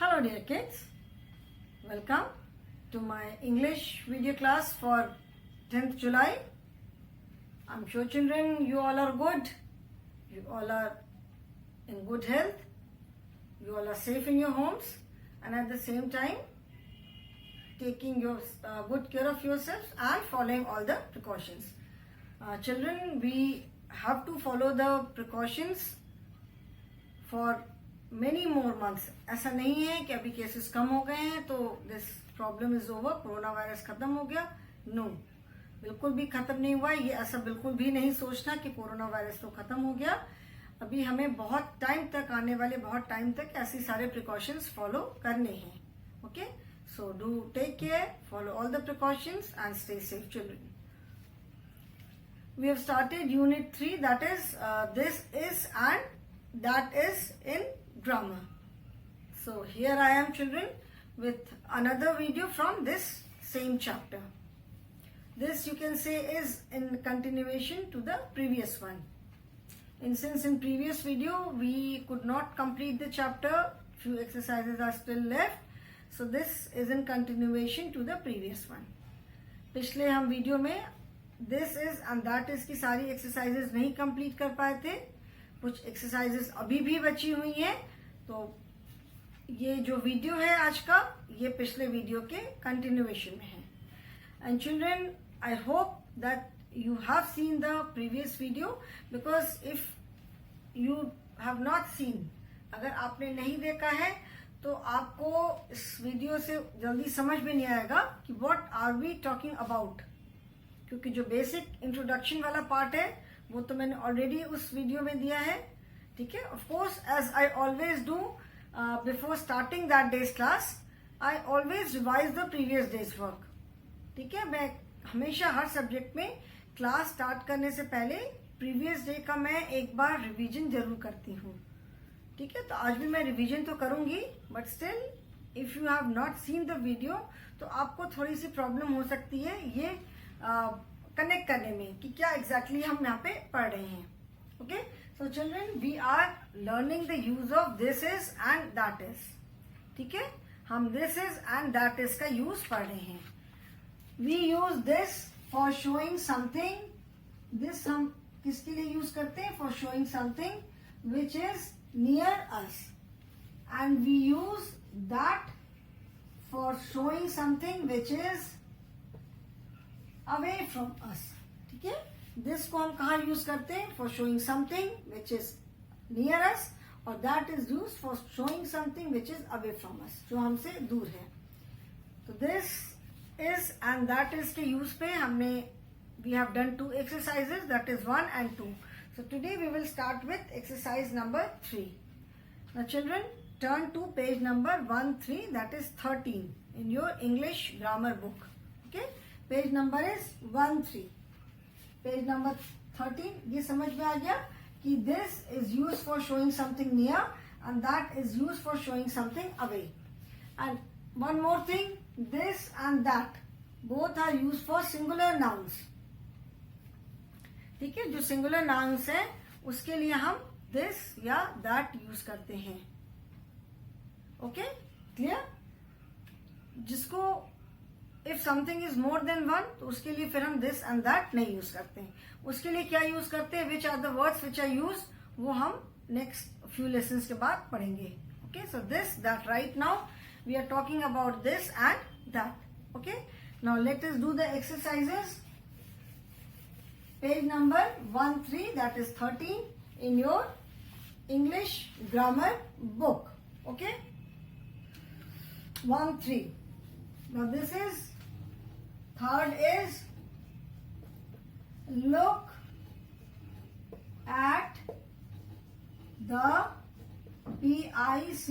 Hello dear kids, welcome to my English video class for 10th July. I'm sure children you all are good, you all are in good health, you all are safe in your homes and at the same time taking your good care of yourselves and following all the precautions. Children, we have to follow the precautions for many more months. ऐसा नहीं है कि अभी cases कम हो गए हैं तो this problem is over, corona virus खत्म हो गया. नो, बिल्कुल भी खत्म नहीं हुआ. ये ऐसा बिल्कुल भी नहीं सोचना कि कोरोना वायरस तो खत्म हो गया. अभी हमें बहुत टाइम तक, आने वाले बहुत टाइम तक ऐसे सारे प्रिकॉशंस फॉलो करने हैं. Okay, so do take care, follow all the precautions and stay safe children. We have started unit 3, that is this is and that is in grammar. So here I am children with another video from this same chapter. This you can say is in continuation to the previous one. And since in previous video we could not complete the chapter, few exercises are still left. So this is in continuation to the previous one. पिछले हम video में this is and that is की सारी exercises नहीं complete कर पाए थे. कुछ एक्सरसाइजेस अभी भी बची हुई हैं. तो ये जो वीडियो है आज का, ये पिछले वीडियो के कंटिन्यूएशन में है. And children, I hope that you have seen the previous video, because if you have not seen, अगर आपने नहीं देखा है तो आपको इस वीडियो से जल्दी समझ में नहीं आएगा कि what are we talking about. क्योंकि जो बेसिक इंट्रोडक्शन वाला पार्ट है वो तो मैंने ऑलरेडी उस वीडियो में दिया है. ठीक है, of course as I always do before starting that day's class, I always revise the previous day's work. ठीक है, मैं हमेशा हर सब्जेक्ट में क्लास स्टार्ट करने से पहले प्रीवियस डे का मैं एक बार रिवीजन जरूर करती हूँ. ठीक है, तो आज भी मैं रिवीजन तो करूंगी, but still if you have not seen the video तो आपको थोड़ी सी प्रॉब्लम हो सकती है ये कनेक्ट करने में कि क्या एग्जैक्टली हम यहाँ पे पढ़ रहे हैं. Okay, so children, we are learning the use of this is and that is. ठीक है, हम this is and that is का यूज पढ़ रहे हैं. We use this for showing something. This हम किसके लिए यूज करते हैं? For showing something which is near us. And we use that for showing something which is away from us. ठीक है, दिस को हम कहा यूज करते हैं? For showing something which is near us, और that is use for showing something which is away from us, जो हमसे दूर है. तो this is and that is के यूज पे हमने we have done 2 exercises, that is 1 and 2. So today we will start with exercise number 3. Now children, turn to page number 13, that is 13 in your English grammar book. Okay, page number is 13. Page number 13 ये समझ में आ गया कि this is use for showing something near and that is use for showing something away. And one more thing, this and that both are use for singular nouns. ठीक है, जो singular nouns है उसके लिए हम दिस या that use करते हैं. Okay, clear? जिसको if something is more than 1 तो उसके लिए फिर हम दिस एंड दैट नहीं यूज करते हैं. उसके लिए क्या यूज करते हैं? Which are the words which are use, वो हम नेक्स्ट फ्यू लेसन्स के बाद पढ़ेंगे. Okay, so this that right now we are talking about this and that. Okay, now let us do the exercises. Page number 13, that is 13 in your English grammar book. Okay, 13. Now this is, third is, look at the picture.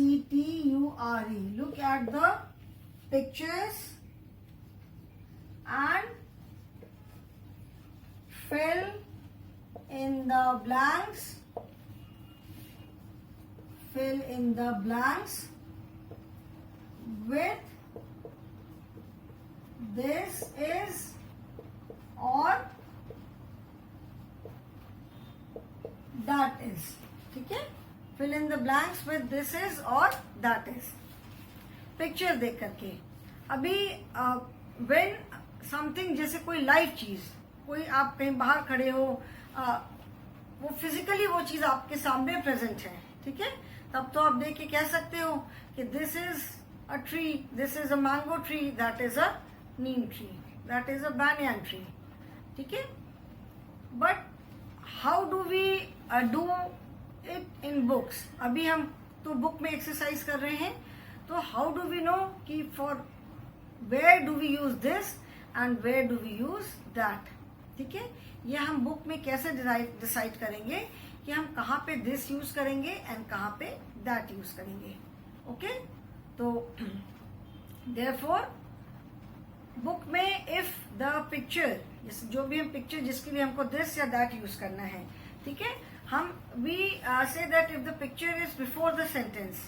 Look at the pictures and fill in the blanks. Fill in the blanks with this is or that is. ठीक है, fill in the blanks with this is or that is. Picture देख करके। अभी when something, जैसे कोई live चीज, कोई आप कहीं बाहर खड़े हो, वो फिजिकली वो चीज आपके सामने प्रेजेंट है, ठीक है, तब तो आप देख के कह सकते हो कि this is a tree, this is a mango tree, that is a neem tree, that is a banyan tree, ठीक है। But how do we do it in books? अभी हम तो बुक में एक्सरसाइज कर रहे हैं, तो हाउ डू वी नो कि for where do we use this and where do we use that, ठीक है। ये हम बुक में कैसे डिसाइड करेंगे कि हम कहाँ पे दिस यूज करेंगे एंड कहाँ पे दैट यूज करेंगे, ओके। तो देयरफॉर बुक में इफ द पिक्चर, जो भी हम पिक्चर जिसके लिए हमको दिस या दैट यूज करना है, ठीक है, हम we say that if the picture is before the sentence,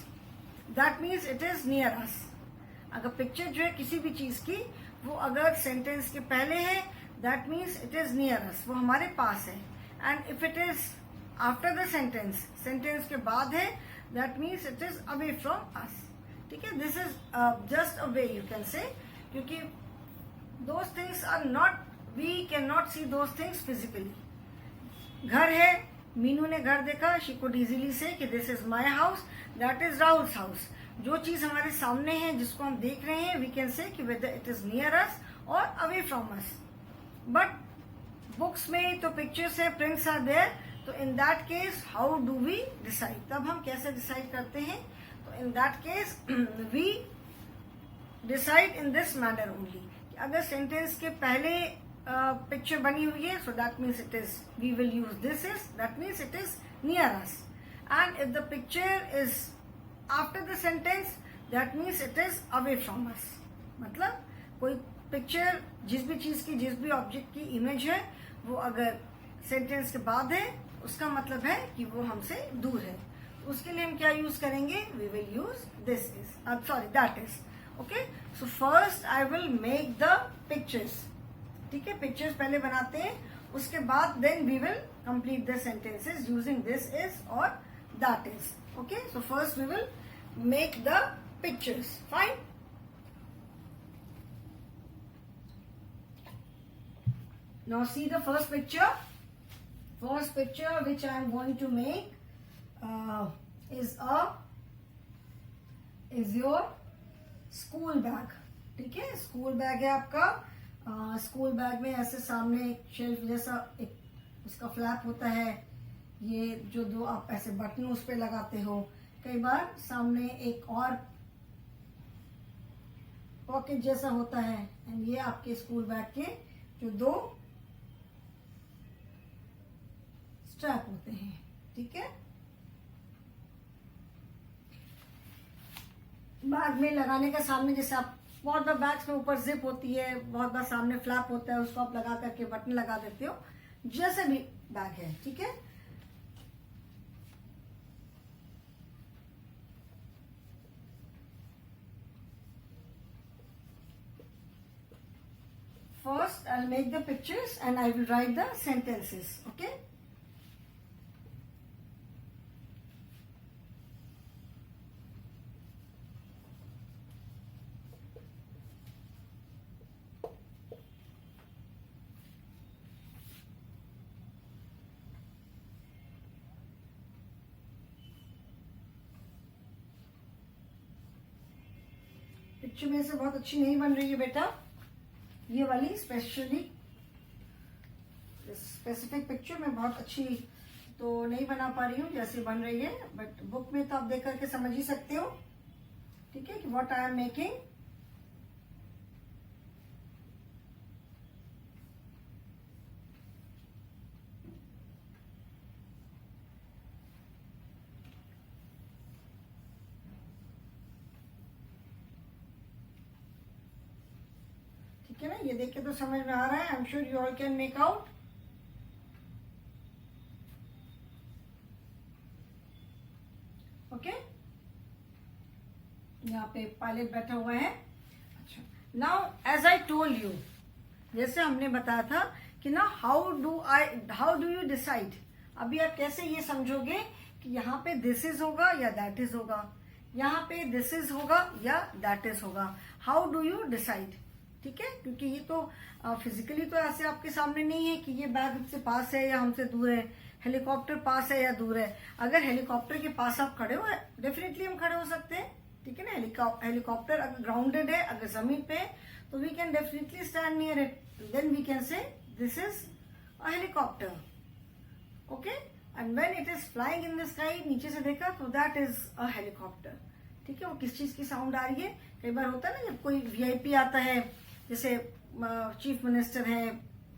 that means it is near us. अगर पिक्चर जो है किसी भी चीज की, वो अगर सेंटेंस के पहले है, that means it is near अस, वो हमारे पास है। And if it is after the sentence, sentence के बाद है, that means it is away from us, ठीक है। This is just a way you can से, क्योंकि those things are not, we cannot see those things physically। घर है, मीनू ने घर देखा, she could easily say कि this is my house, that is Rahul's house। जो चीज हमारे सामने है, जिसको हम देख रहे हैं, we can say कि whether it is near us or away from us। but books में तो pictures है, prints are there, तो in that case how do we decide? तब हम कैसे decide करते हैं? तो in that case we decide in this manner only। अगर सेंटेंस के पहले पिक्चर बनी हुई है, so that means it is, we will use this is, that means it is near us. And if the picture is after the sentence, that means it is away from us. मतलब कोई picture जिस भी चीज की, जिस भी object की image है, वो अगर सेंटेंस के बाद है, उसका मतलब है कि वो हमसे दूर है। उसके लिए हम क्या यूज करेंगे? We will use this is, sorry that is, okay. So first I will make the pictures, ठीक है, पिक्चर्स पहले बनाते हैं, उसके बाद then we will complete the sentences using this is और that is, okay. So first we will make the pictures, fine. Now see the first picture. First picture which I am going to make is your school bag, ठीक है। School bag है आपका। School bag में ऐसे सामने एक shelf जैसा एक उसका फ्लैप होता है, ये जो दो आप ऐसे बटन उस पे लगाते हो। कई बार सामने एक और पॉकेट जैसा होता है, एंड ये आपके स्कूल बैग के जो दो स्ट्रैप होते हैं, ठीक है। बैग में लगाने का सामने, जैसे आप बहुत बार बैग्स में ऊपर जिप होती है, बहुत बार सामने फ्लैप होता है, उसको आप लगा करके बटन लगा देते हो, जैसे भी बैग है, ठीक है। First I will make the pictures and I will write the sentences, okay. Picture में से बहुत अच्छी नहीं बन रही है बेटा, ये वाली स्पेसिफिक पिक्चर में बहुत अच्छी तो नहीं बना पा रही हूँ जैसे बन रही है, बट बुक में तो आप देख करके समझ ही सकते हो, ठीक है, कि व्हाट आई एम मेकिंग। ठीक है ना, ये देख के तो समझ में आ रहा है। I am sure you all can make out. Okay, यहाँ पे पायलट बैठा हुआ है। अच्छा, now as I told you, जैसे हमने बताया था कि ना हाउ डू यू डिसाइड। अभी आप कैसे ये समझोगे कि यहाँ पे दिस इज होगा या दैट इज होगा, यहाँ पे दिस इज होगा या दैट इज होगा. How do you decide? ठीक है, क्योंकि ये तो फिजिकली तो ऐसे आपके सामने नहीं है कि ये बैग हमसे पास है या हमसे दूर है, हेलीकॉप्टर पास है या दूर है. अगर हेलीकॉप्टर के पास आप खड़े हो, डेफिनेटली हम खड़े हो सकते हैं. ठीक है ना, हेलीकॉप्टर अगर ग्राउंडेड है, अगर जमीन पे है, तो we can definitely stand near it, then we can say this is a helicopter. Okay, and when it is flying in the sky, नीचे से देखा तो दैट इज अ हेलीकॉप्टर. ठीक है, वो किस चीज की साउंड आ रही है? कई बार होता है ना, जब कोई वीआईपी आता है, जैसे चीफ मिनिस्टर है,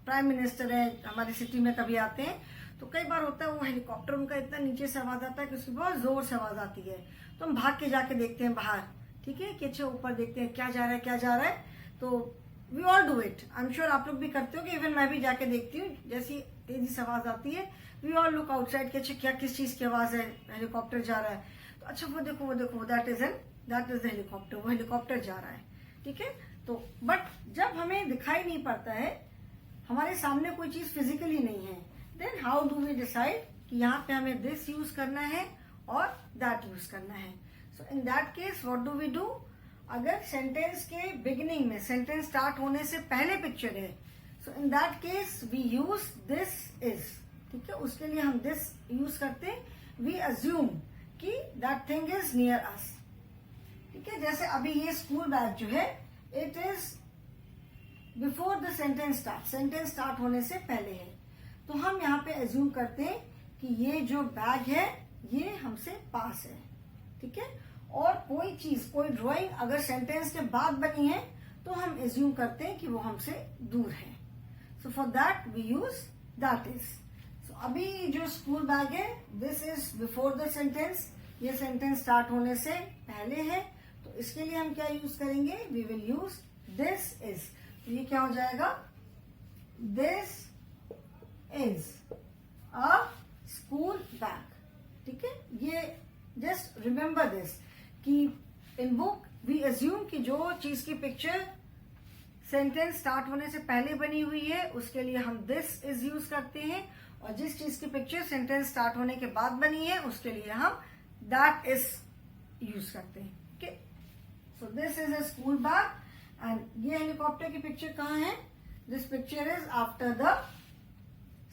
प्राइम मिनिस्टर है, हमारी सिटी में कभी आते हैं, तो कई बार होता है वो हेलीकॉप्टर उनका इतना नीचे से आवाज आता है कि उसकी बहुत जोर से आवाज आती है. तो हम भाग के जाके देखते हैं बाहर. ठीक है, कि अच्छा ऊपर देखते हैं क्या जा रहा है, क्या जा रहा है. तो we all do it. I am sure आप लोग भी करते हो कि इवन मैं भी जाके देखती हूँ. जैसी तेजी से आवाज आती है, वी ऑल लुक आउटसाइड कि अच्छा क्या किस चीज की आवाज है, हेलीकॉप्टर जा रहा है. तो अच्छा वो देखो दैट इज द हेलीकॉप्टर, वो हेलीकॉप्टर जा रहा है. ठीक है, तो बट जब हमें दिखाई नहीं पड़ता है, हमारे सामने कोई चीज फिजिकली नहीं है, then how do we decide कि यहाँ पे हमें दिस यूज करना है और दैट यूज करना है. So in that case what do we do? अगर सेंटेंस के बिगिनिंग में, सेंटेंस स्टार्ट होने से पहले पिक्चर है, so in that case we use this is. ठीक है, उसके लिए हम दिस यूज करते हैं. वी अज्यूम कि that thing is near us. ठीक है, जैसे अभी ये स्कूल बैग जो है, it is before the sentence start, sentence start होने से पहले है. तो हम यहाँ पे एज्यूम करते हैं कि ये जो बैग है ये हमसे पास है. ठीक है, और कोई चीज, कोई ड्राइंग अगर सेंटेंस के बाद बनी है, तो हम एज्यूम करते हैं कि वो हमसे दूर है. So for that we use that is. So अभी जो स्कूल बैग है, this is before the sentence, ये सेंटेंस स्टार्ट होने से पहले है. तो इसके लिए हम क्या यूज करेंगे? We will use this is. तो ये क्या हो जाएगा? This is a school bag. ठीक है, ये जस्ट रिमेम्बर दिस कि इन बुक वी अज्यूम कि जो चीज की पिक्चर सेंटेंस स्टार्ट होने से पहले बनी हुई है, उसके लिए हम दिस इज यूज करते हैं, और जिस चीज की पिक्चर सेंटेंस स्टार्ट होने के बाद बनी है, उसके लिए हम दैट इज यूज करते हैं. Okay, so this is a school bag. And ये हेलीकॉप्टर की पिक्चर कहाँ है? This picture is after the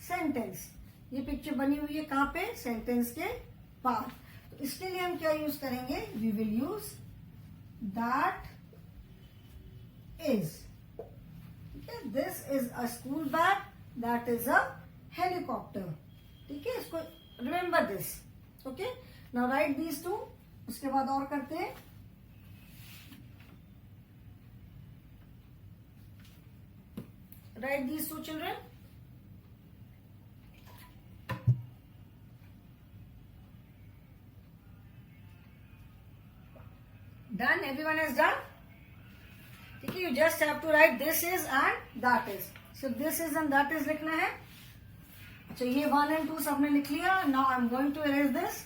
sentence. ये पिक्चर बनी हुई है कहाँ पे? सेंटेंस के बाद. तो इसके लिए हम क्या यूज करेंगे? We will use that is. ठीक है, this is a school bag, that is a helicopter. ठीक है, इसको remember this. Okay, now write these two. उसके बाद और करते हैं. Write these two children. Done? Everyone has done? Okay, you just have to write this is and that is. So this is and that is लिखना है. अच्छा, ये 1 and 2 सबने लिख लिया. Now I'm going to erase this.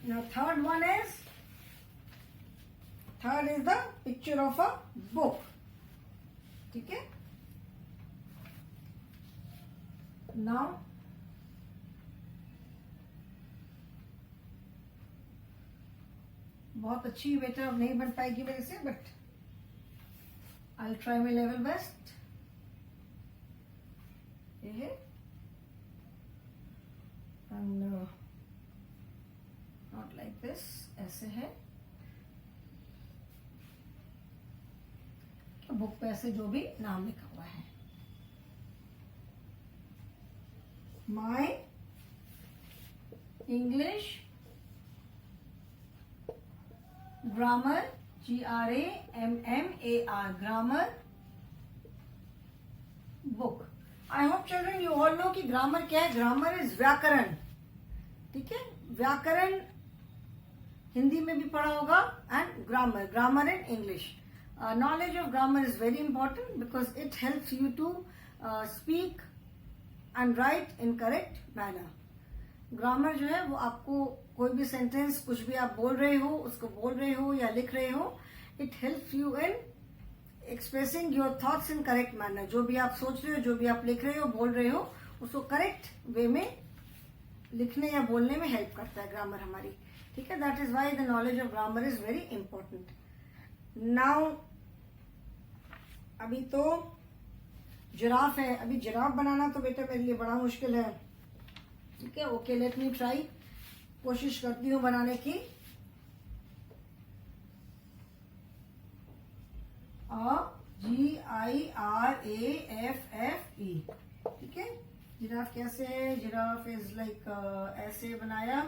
Now third is the picture of a book. ठीक है. Now बहुत अच्छी बेटर नहीं बन पाएगी मेरे से, but I will try my level best. ये है, एंड नॉट लाइक दिस, ऐसे है. बुक पे ऐसे जो भी नाम लिखा हुआ है, my English grammar, GRAMMAR, grammar book. I hope children you all know कि ग्रामर क्या है. ग्रामर इज व्याकरण. ठीक है, व्याकरण हिंदी में भी पढ़ा होगा, and grammar in English. knowledge of grammar is very important because it helps you to speak and write in correct manner. Grammar जो है वो आपको कोई भी सेंटेंस, कुछ भी आप बोल रहे हो, उसको बोल रहे हो या लिख रहे हो, it helps you in expressing your thoughts in correct manner. जो भी आप सोच रहे हो, जो भी आप लिख रहे हो, बोल रहे हो, उसको करेक्ट वे में लिखने या बोलने में हेल्प करता है ग्रामर हमारी, ठीक है। That is why the knowledge of grammar is very important. Now अभी तो जिराफ है, अभी जिराफ बनाना तो बेटा मेरे लिए बड़ा मुश्किल है, ठीक है। ओके, लेट मी ट्राई, कोशिश करती हूँ बनाने की। GIRAFFE, ठीक है। जिराफ कैसे है? जिराफ इज लाइक ऐसे बनाया,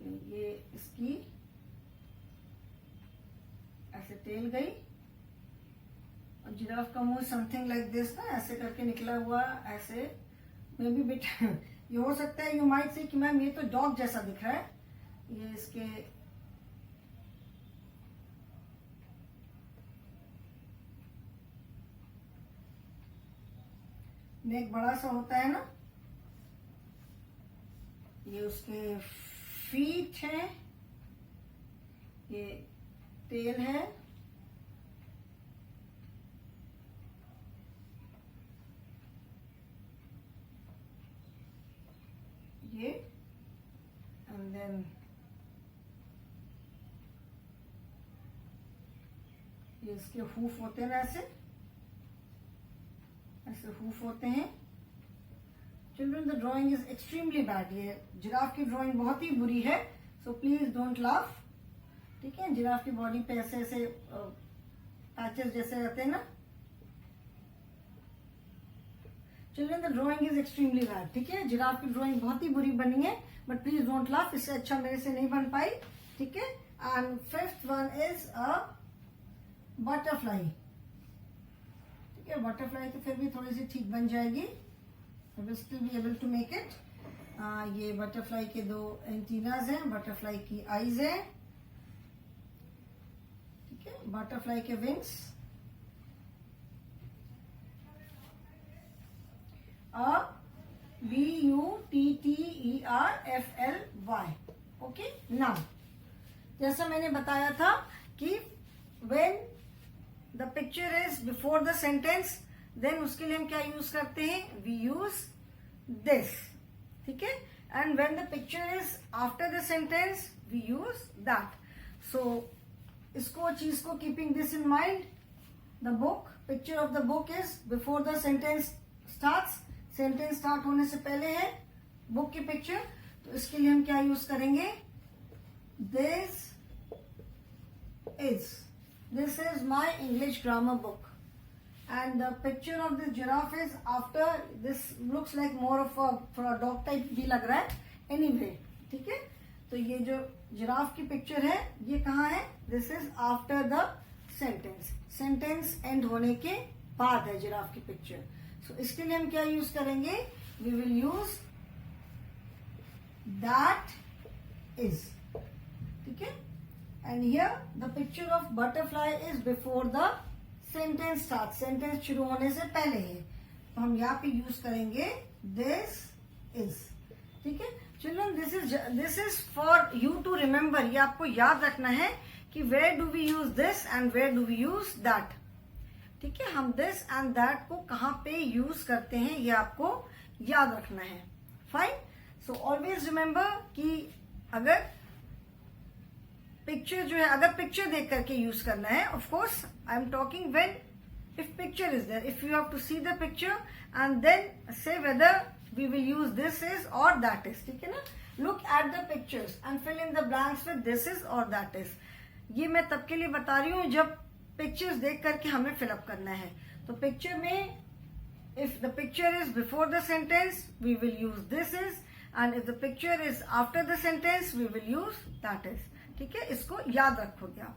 ये इसकी ऐसे टेल गई और जिराफ का मुंह समथिंग लाइक दिस ना, ऐसे करके निकला हुआ, ऐसे मे बी बेटा ये हो सकता है, यू माइट से कि मैम ये तो डॉग जैसा दिख रहा है, ये इसके नेक बड़ा सा होता है ना, ये उसके फीट है, ये टेल है, ये एंड देन ये इसके हूफ होते हैं ना, ऐसे ऐसे हूफ होते हैं। Children the drawing is extremely bad, ये जिराफ की ड्राइंग बहुत ही बुरी है, सो प्लीज डोंट लाफ, ठीक है। जिराफ की बॉडी पे ऐसे ऐसे पैचेस जैसे रहते हैं ना। Children the drawing is extremely bad, ठीक है। जिराफ की ड्राइंग बहुत ही बुरी बनी है, बट प्लीज डोंट लाफ, इससे अच्छा मेरे से नहीं बन पाई, ठीक है। And fifth one is a butterfly, ठीक है। बटरफ्लाई तो फिर भी थोड़ी सी ठीक बन जाएगी, I will still be able to make it. ये बटरफ्लाई के दो एंटीनाज हैं, बटरफ्लाई की आईज है, ठीक है। बटरफ्लाई के विंग्स, BUTTERFLY, ओके। नाउ जैसा मैंने बताया था कि when the picture is before the sentence, then उसके लिए हम क्या यूज करते हैं? वी यूज दिस, ठीक है। And when the picture is after the sentence, we use that. So इसको चीज को keeping this in mind, the book, picture of the book is before the sentence starts, sentence start होने से पहले है book की पिक्चर, तो इसके लिए हम क्या यूज करेंगे? This is my English grammar book, and the picture of this giraffe is after. This looks like more of a dog type भी लग रहा है, anyway, ठीक है। तो ये जो जिराफ की पिक्चर है, ये कहाँ है? This is after the sentence, sentence end होने के बाद है जिराफ की पिक्चर। So इसके लिए हम क्या यूज करेंगे? We will use that is, ठीक है। And here the picture of butterfly is before the sentence starts, sentence शुरू होने से पहले है, तो हम यहाँ पे यूज करेंगे this is, ठीक है। Children, this is for you to remember, ये आपको याद रखना है कि where do we use this and where do we use that, ठीक है। हम this and that को कहाँ पे यूज करते हैं, ये आपको याद रखना है, फाइन। सो ऑलवेज रिमेम्बर कि अगर पिक्चर जो है, अगर पिक्चर देख करके यूज करना है, of course I am talking when if picture is there, if you have to see the picture and then say whether we will use this is और दैट इज, ठीक है ना। Look at the pictures and fill in the blanks with this is और that is. ये मैं तब के लिए बता रही हूँ जब पिक्चर्स देख करके हमें फिलअप करना है। तो पिक्चर में if the picture is before the sentence, we will use this is, and if the picture is after the sentence, we will use that is, ठीक है। इसको याद रखोगे आप,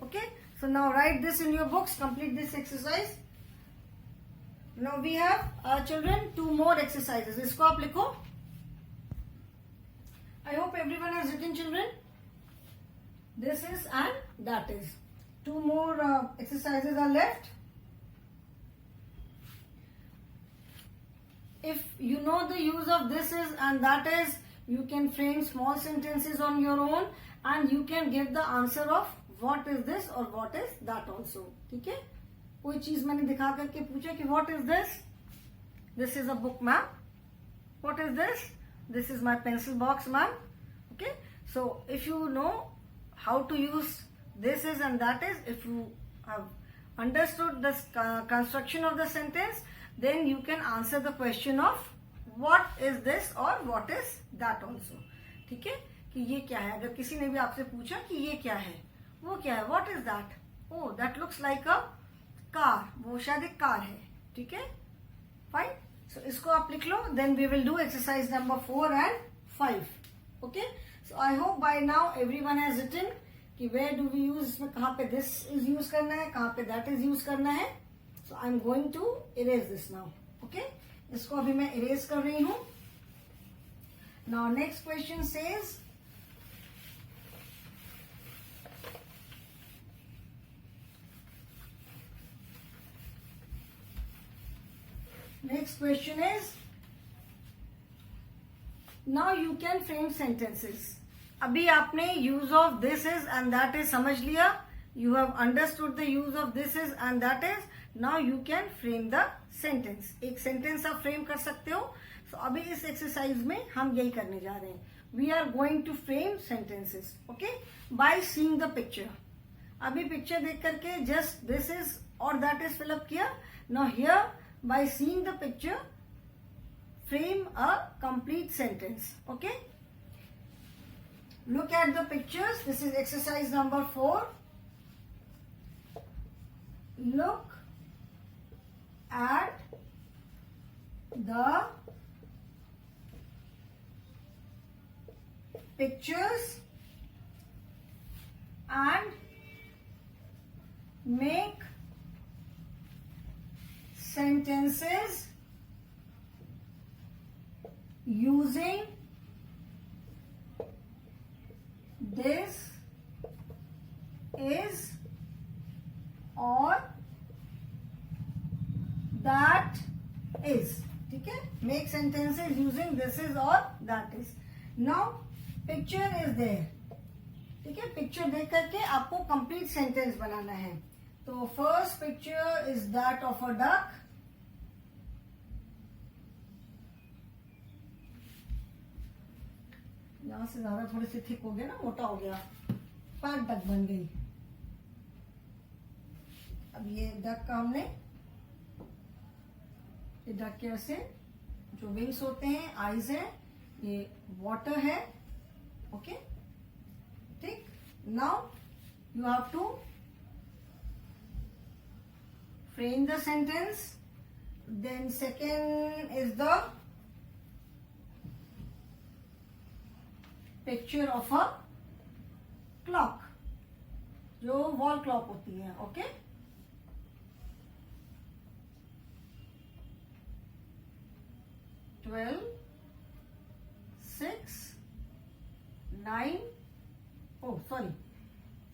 okay. So now write this in your books, complete this exercise. Now we have children 2 more exercises, इसको आप लिखो। I hope everyone has written children, this is and that is. 2 more exercises are left. If you know the use of this is and that is, you can frame small sentences on your own and you can give the answer of what is this or what is that also, ठीक है। कोई चीज मैंने दिखा करके पूछा कि what is this? This is a book map, What is this? This is my pencil box, ma'am. Okay. So if you know how to use this is and that is, if you have understood the construction of the sentence, then you can answer the question of what is this or what is that also. ठीक है, कि ये क्या है. अगर किसी ने भी आपसे पूछा कि ये क्या है, वो क्या है, what is that? Oh, that looks like a car. वो शायद एक कार है. ठीक है, fine. So इसको आप लिख लो. Then we will do exercise number 4 and 5. Okay. So I hope by now everyone has written कि where do we use, इसमें कहाँ पे this is use करना है, कहाँ पे that is use करना है. So I'm going to erase this now. Okay. इसको अभी मैं erase कर रही हूँ. Now next question says, next question is, now you can frame sentences. अभी आपने use of this is and that is समझ लिया. You have understood the use of this is and that is. Now you can frame the sentence. एक sentence आप frame कर सकते हो. So अभी इस exercise में हम यही करने जा रहे हैं. We are going to frame sentences. Okay? By seeing the picture. अभी picture देख करके just this is or that is fill up किया. Now here by seeing the picture, frame a complete sentence. Okay? Look at the pictures. This is exercise number 4. Look at the pictures and make sentences using this is or that is. ठीक है, make sentences using this is or that is. Now picture is there. ठीक है, picture देख करके आपको complete sentence बनाना है. तो first picture is that of a duck. यहाँ से ज्यादा थोड़ी सी थिक हो गया ना, मोटा हो गया, फैट डक बन गई. अब ये डक का हमने, ये डक के ऐसे जो विंग्स होते हैं, आईज है, ये वाटर है. ओके, ठीक. Now you have to frame the sentence. Then second is the picture of a clock, जो wall clock होती है. Okay, twelve, 6, 9, oh sorry,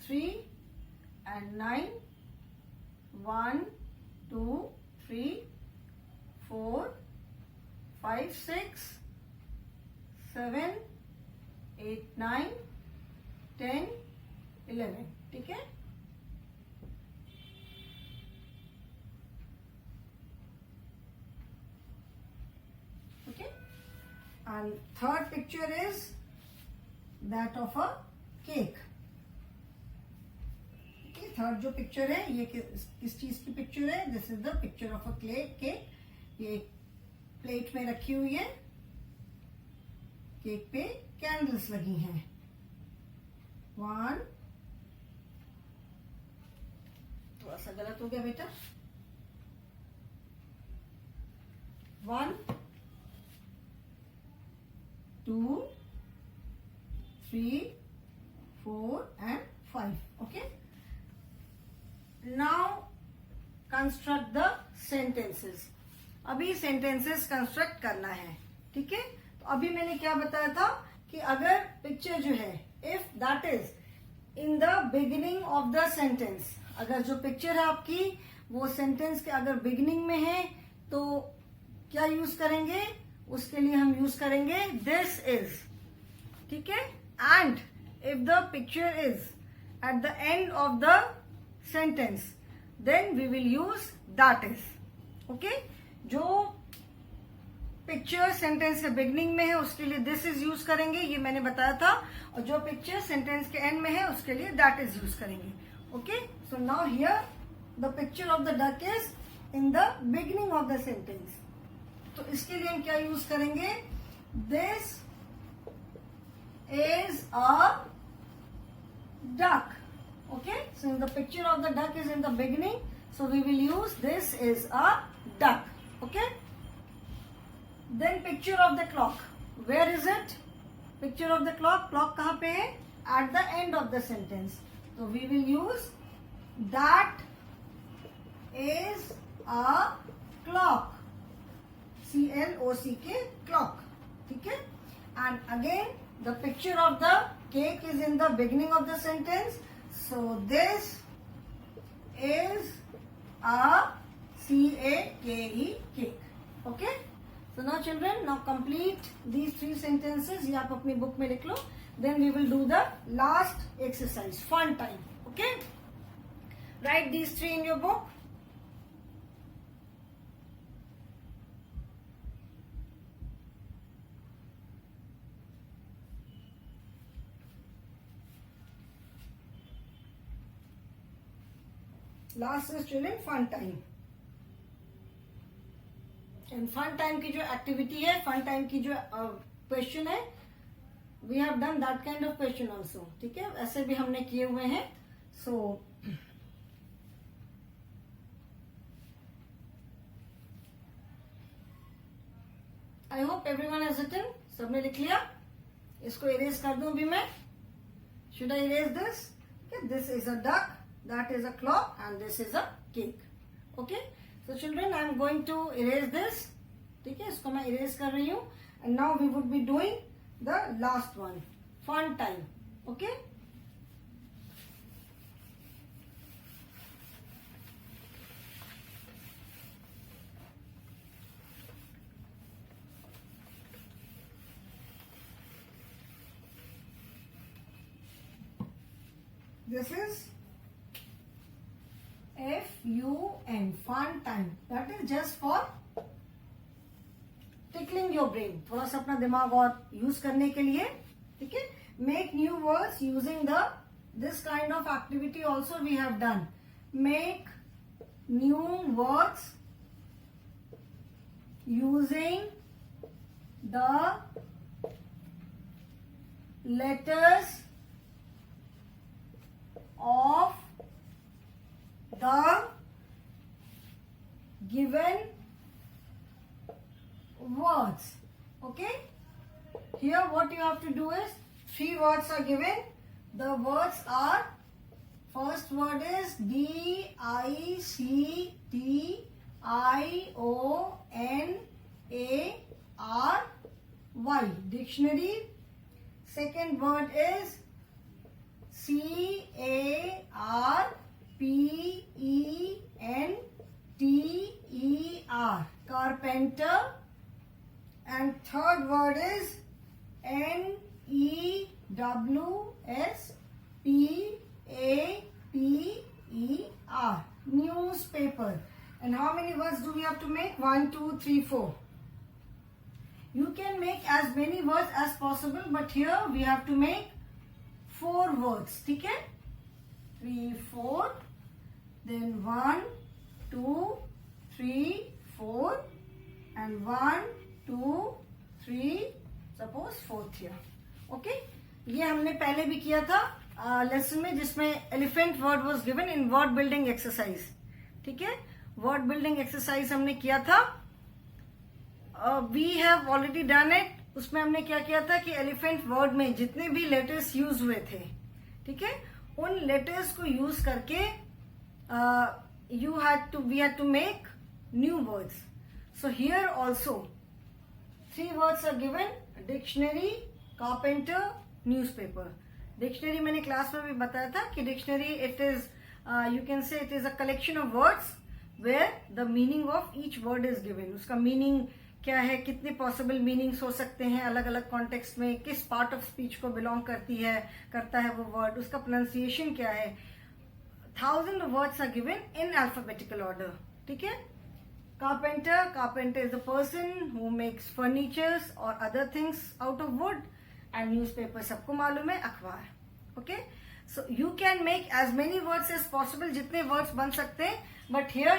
3 and 9, 1, 2, 3, 4, 5, 6, 7, 8, 9, 10, 11. ठीक है. Okay. And third picture is that of a cake. Third जो picture है, ये किस चीज की पिक्चर है? This is the picture of a cake. ये प्लेट में रखी हुई है. केक पे कैंडल्स लगी हैं. 1, थोड़ा सा गलत हो गया बेटा. 1, 2, 3, 4 and 5. Okay. Now construct the sentences. अभी sentences construct करना है. ठीक है. तो अभी मैंने क्या बताया था कि अगर पिक्चर जो है, if that is in the beginning of the sentence, अगर जो पिक्चर है आपकी वो सेंटेंस के अगर बिगिनिंग में है तो क्या यूज करेंगे? उसके लिए हम यूज करेंगे this is. ठीक है. And if the picture is at the end of the sentence, then we will use that is. Okay. जो पिक्चर सेंटेंस के बिगनिंग में है उसके लिए दिस इज यूज करेंगे, ये मैंने बताया था, और जो पिक्चर सेंटेंस के एंड में है उसके लिए दैट इज यूज करेंगे. Okay, so now here the picture of the duck is in the beginning of the sentence. तो इसके लिए हम क्या यूज करेंगे, this is a duck. Okay, so the picture of the duck is in the beginning, so we will use this is a duck. Okay, then picture of the clock, where is it? Picture of the clock, clock kahan pe hai? At the end of the sentence, so we will use that is a clock, CLOCK, clock. ठीक है, and again the picture of the cake is in the beginning of the sentence, so this is a CAKE, cake. Okay, so now children, now complete these 3 sentences. ये आप अपनी book में लिख लो. Then we will do the last exercise, fun time. Okay, write these 3 in your book. Last is children fun time. And fun time की जो activity है, fun time की जो क्वेश्चन है, we have done that kind of question also. ठीक है, ऐसे भी हमने किए हुए हैं. So I hope everyone has written. सबने लिख लिया. इसको इरेज कर दूं अभी मैं. Should I erase this? This is a duck, that is a clock, and this is a cake. Okay, so children, I am going to erase this. ठीक है, इसको मैं erase कर रही हूँ. And now we would be doing the last one, fun time. Okay, this is FUN, fun time. That is just for tickling your brain, थोड़ा सा अपना दिमाग और यूज करने के लिए. ठीक है, make new words using the this kind of activity also we have done. Make new words using the letters of the given words. Okay, here what you have to do is 3 words are given. The words are, first word is DICTIONARY, dictionary. Second word is CARPENTER, carpenter. And third word is NEWSPAPER, newspaper. And how many words do we have to make? 1, 2, 3, 4. You can make as many words as possible, but here we have to make 4 words. ठीक है, 3, 4, then 1, 2, 3, 4, and 1, 2, 3, suppose 4th here. Okay, ये हमने पहले भी किया था lesson में, जिसमें elephant word was given in word building exercise. ठीक है, वर्ड बिल्डिंग एक्सरसाइज हमने किया था. We have already done it. उसमें हमने क्या किया था कि एलिफेंट वर्ड में जितने भी लेटर्स यूज हुए थे, ठीक है, उन लेटर्स को यूज करके we had to make new words. So here also 3 words are given: dictionary, carpenter, newspaper. Dictionary मैंने क्लास में भी बताया था कि dictionary it is you can say it is a collection of words where the meaning of each word is given. उसका meaning क्या है, कितने पॉसिबल मीनिंग्स हो सकते हैं अलग अलग कॉन्टेक्स्ट में, किस पार्ट ऑफ स्पीच को बिलोंग करता है वो वर्ड, उसका प्रोनाउंसिएशन क्या है. 1000 words are given in alphabetical order. ठीक है, Carpenter is the person who makes furnitures or other things out of wood. And newspaper सबको मालूम है, अखबार. Okay, so you can make as many words as possible, जितने words बन सकते हैं. But here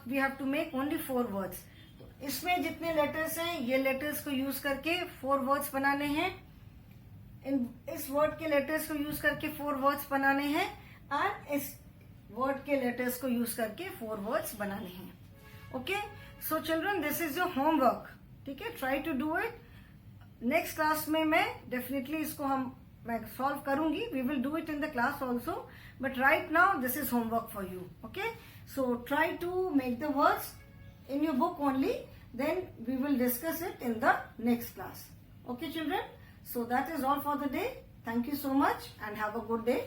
we have to make only 4 words. तो इसमें जितने letters हैं, ये letters को use करके 4 words बनाने हैं. इस word के letters को use करके 4 words बनाने हैं. And इस word के letters को use करके 4 words बनाने हैं. Okay, so children, this is your homework. ठीक है, try to do it. Next class में मैं डेफिनेटली इसको मैं सॉल्व करूंगी. We will do it in the class also, but right now this is homework for you. Okay, so try to make the words in your book only, then we will discuss it in the next class. Okay children, so that is all for the day. Thank you so much and have a good day.